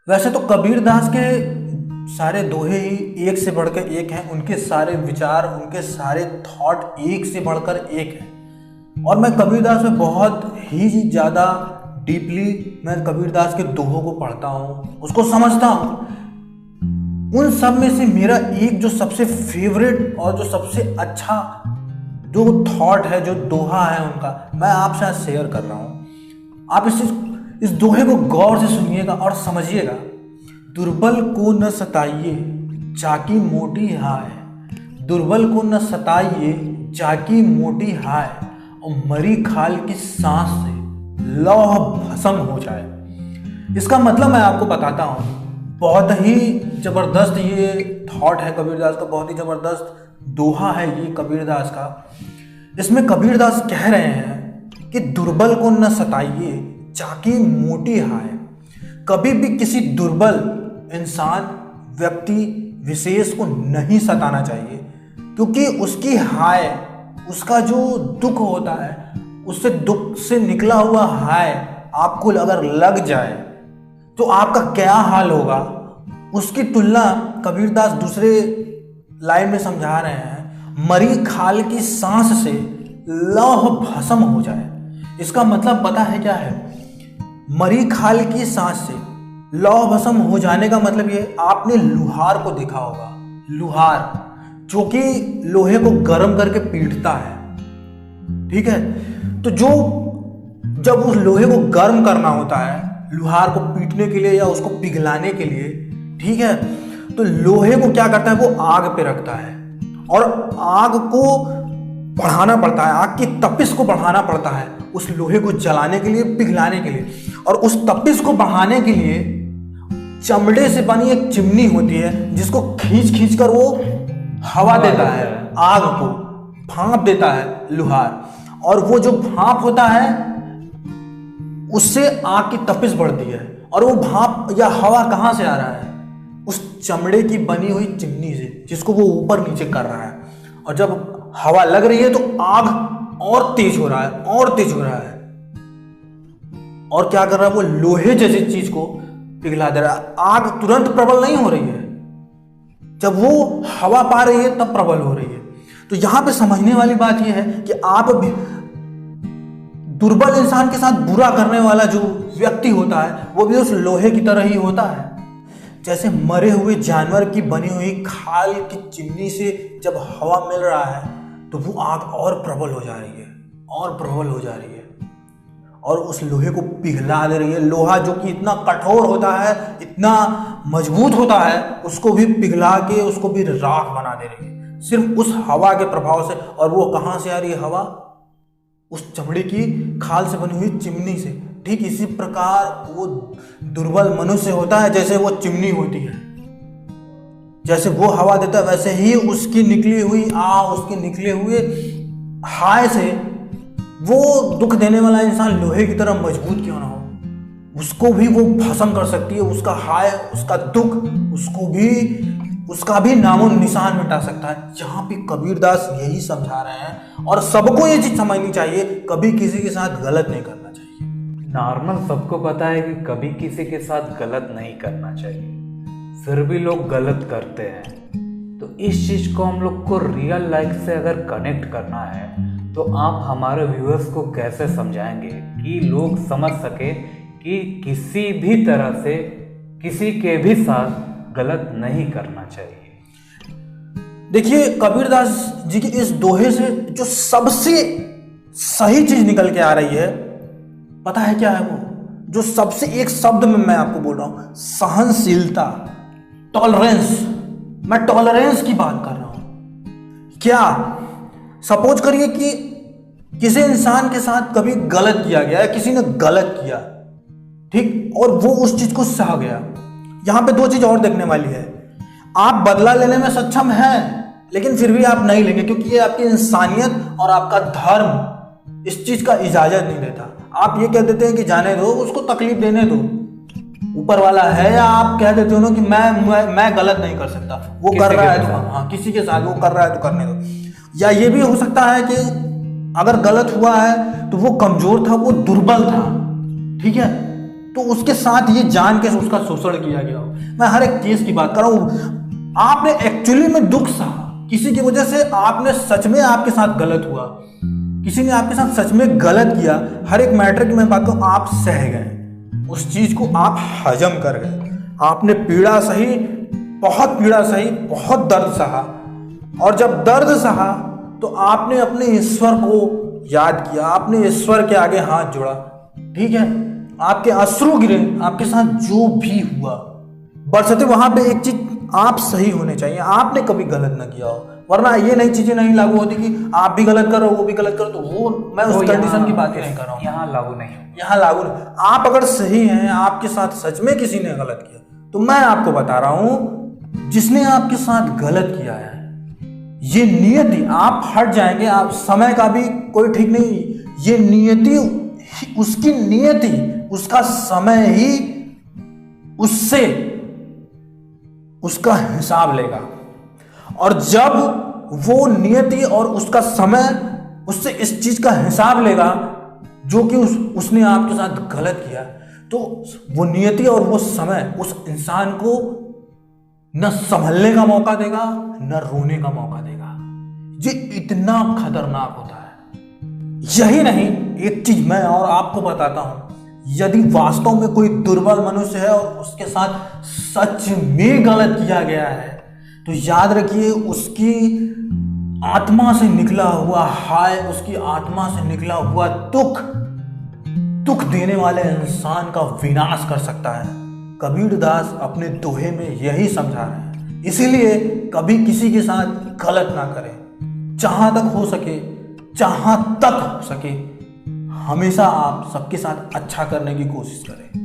वैसे तो कबीर दास के सारे दोहे ही एक से बढ़कर एक हैं। उनके सारे विचार, उनके सारे थॉट एक से बढ़कर एक हैं। और मैं कबीर दास में बहुत ही ज़्यादा डीपली मैं कबीर दास के दोहों को पढ़ता हूँ, उसको समझता हूँ। उन सब में से मेरा एक जो सबसे फेवरेट और जो सबसे अच्छा जो थॉट है, जो दोहा है उनका, मैं आपसे आज शेयर कर रहा हूँ। आप इस दोहे को गौर से सुनिएगा और समझिएगा। दुर्बल को न सताइए जाकी मोटी हाय, दुर्बल को न सताइए जाकी मोटी हाय, और मरी खाल की सांस से लौह भस्म हो जाए। इसका मतलब मैं आपको बताता हूँ। बहुत ही जबरदस्त ये थॉट है कबीर दास का, बहुत ही जबरदस्त दोहा है ये कबीर दास का। इसमें कबीर दास कह रहे हैं कि दुर्बल को न सताइए जाकी मोटी हाय। कभी भी किसी दुर्बल इंसान, व्यक्ति विशेष को नहीं सताना चाहिए, क्योंकि उसकी हाय, उसका जो दुख होता है, उससे दुख से निकला हुआ हाय आपको अगर लग जाए तो आपका क्या हाल होगा, उसकी तुलना कबीरदास दूसरे लाइन में समझा रहे हैं। मरी खाल की सांस से लौह भस्म हो जाए। इसका मतलब पता है क्या है? मरी खाल की सांस से लौह भस्म हो जाने का मतलब ये, आपने लुहार को देखा होगा। लुहार जो कि लोहे को गर्म करके पीटता है, ठीक है। तो जब उस लोहे को गर्म करना होता है लुहार को पीटने के लिए या उसको पिघलाने के लिए, ठीक है, तो लोहे को क्या करता है, वो आग पे रखता है और आग को बढ़ाना पड़ता है, आग की तपिश को बढ़ाना पड़ता है उस लोहे को जलाने के लिए, पिघलाने के लिए। और उस तपिश को बढ़ाने के लिए चमड़े से बनी एक चिमनी होती है जिसको खींच खींच कर वो हवा देता है, आग को भाप देता है लुहार। और वो जो भाप होता है उससे आग की तपिश बढ़ती है। और वो भाप या हवा कहाँ से आ रहा है? उस चमड़े की बनी हुई चिमनी से, जिसको वो ऊपर नीचे कर रहा है। और जब हवा लग रही है तो आग और तेज हो रहा है, और तेज हो रहा है। और क्या कर रहा है? वो लोहे जैसी चीज को पिघला दे रहा है। आग तुरंत प्रबल नहीं हो रही है, जब वो हवा पा रही है तब प्रबल हो रही है। तो यहां पे समझने वाली बात यह है कि आप भी दुर्बल इंसान के साथ बुरा करने वाला जो व्यक्ति होता है वो भी उस लोहे की तरह ही होता है। जैसे मरे हुए जानवर की बनी हुई खाल की चिमनी से जब हवा मिल रहा है तो वो आग और प्रबल हो जा रही है, और प्रबल हो जा रही है, और उस लोहे को पिघला दे रही है। लोहा जो कि इतना कठोर होता है, इतना मजबूत होता है, उसको भी पिघला के उसको भी राख बना दे रही है, सिर्फ उस हवा के प्रभाव से। और वो कहाँ से आ रही है हवा? उस चमड़ी की खाल से बनी हुई चिमनी से। ठीक इसी प्रकार वो दुर्बल मनुष्य होता है, जैसे वो चिमनी होती है, जैसे वो हवा देता है वैसे ही उसकी निकली हुई उसके निकले हुए हाय से वो दुख देने वाला इंसान लोहे की तरह मजबूत क्यों ना हो, उसको भी वो भस्म कर सकती है। उसका हाय, उसका दुख, उसका भी नामो निशान मिटा सकता है। यहाँ पे कबीरदास यही समझा रहे हैं। और सबको ये चीज समझनी चाहिए, कभी किसी के साथ गलत नहीं करना चाहिए। नॉर्मल सबको पता है कि कभी किसी के साथ गलत नहीं करना चाहिए, फिर भी लोग गलत करते हैं। तो इस चीज को हम लोग को रियल लाइफ से अगर कनेक्ट करना है तो आप हमारे व्यूअर्स को कैसे समझाएंगे कि लोग समझ सके कि किसी भी तरह से किसी के भी साथ गलत नहीं करना चाहिए। देखिए कबीरदास जी की इस दोहे से जो सबसे सही चीज निकल के आ रही है, पता है क्या है वो? जो सबसे एक शब्द में मैं आपको बोल रहा हूं, सहनशीलता, टॉलरेंस। मैं टॉलरेंस की बात कर रहा हूं। क्या सपोज करिए कि किसी इंसान के साथ कभी गलत किया गया है, किसी ने गलत किया, ठीक, और वो उस चीज को सह गया। यहां पे दो चीज और देखने वाली है। आप बदला लेने में सक्षम हैं, लेकिन फिर भी आप नहीं लेंगे, क्योंकि ये आपकी इंसानियत और आपका धर्म इस चीज का इजाजत नहीं देता। आप ये कह देते हैं कि जाने दो, उसको तकलीफ देने दो, ऊपर वाला है। या आप कह देते हो ना कि मैं गलत नहीं कर सकता, वो कर रहा है तो हाँ, किसी के साथ वो कर रहा है तो करने दो। या ये भी हो सकता है कि अगर गलत हुआ है तो वो कमजोर था, वो दुर्बल था, ठीक है, तो उसके साथ ये जान के उसका शोषण किया गया हो। मैं हर एक केस की बात कर रहा हूँ। आपने एक्चुअली में दुख सहा, किसी की वजह से आपने सच में आपके साथ गलत हुआ, किसी ने आपके साथ सच में गलत किया, हर एक मैटर की मैं बात करूं, आप सह गए, उस चीज को आप हजम कर गए, आपने पीड़ा सही, बहुत पीड़ा सही, बहुत दर्द सहा, और जब दर्द सहा तो आपने अपने ईश्वर को याद किया, आपने ईश्वर के आगे हाथ जोड़ा, ठीक है, आपके अश्रु गिरे, आपके साथ जो भी हुआ, बरसते वहां पे एक चीज, आप सही होने चाहिए, आपने कभी गलत ना किया हो, वरना ये नई चीजें नहीं लागू होती कि आप भी गलत करो वो भी गलत करो, तो वो मैं उस कंडीशन की बात ही नहीं कर रहा हूँ, यहाँ लागू नहीं, यहाँ लागू नहीं। आप अगर सही हैं, आपके साथ सच में किसी ने गलत किया, तो मैं आपको बता रहा हूं, जिसने आपके साथ गलत किया है, ये नियति, आप हट जाएंगे, आप समय का भी कोई ठीक नहीं, ये नियति, उसकी नियति, उसका समय ही उससे उसका हिसाब लेगा, और जब वो नियति और उसका समय उससे इस चीज का हिसाब लेगा जो कि उसने आपके साथ गलत किया, तो वो नियति और वो समय उस इंसान को न संभलने का मौका देगा, न रोने का मौका देगा। ये इतना खतरनाक होता है। यही नहीं, एक चीज मैं और आपको बताता हूं, यदि वास्तव में कोई दुर्बल मनुष्य है और उसके साथ सच में गलत किया गया है, तो याद रखिए, उसकी आत्मा से निकला हुआ हाय, उसकी आत्मा से निकला हुआ दुख देने वाले इंसान का विनाश कर सकता है। कबीरदास अपने दोहे में यही समझा रहे हैं। इसीलिए कभी किसी के साथ गलत ना करें, जहां तक हो सके हमेशा आप सबके साथ अच्छा करने की कोशिश करें।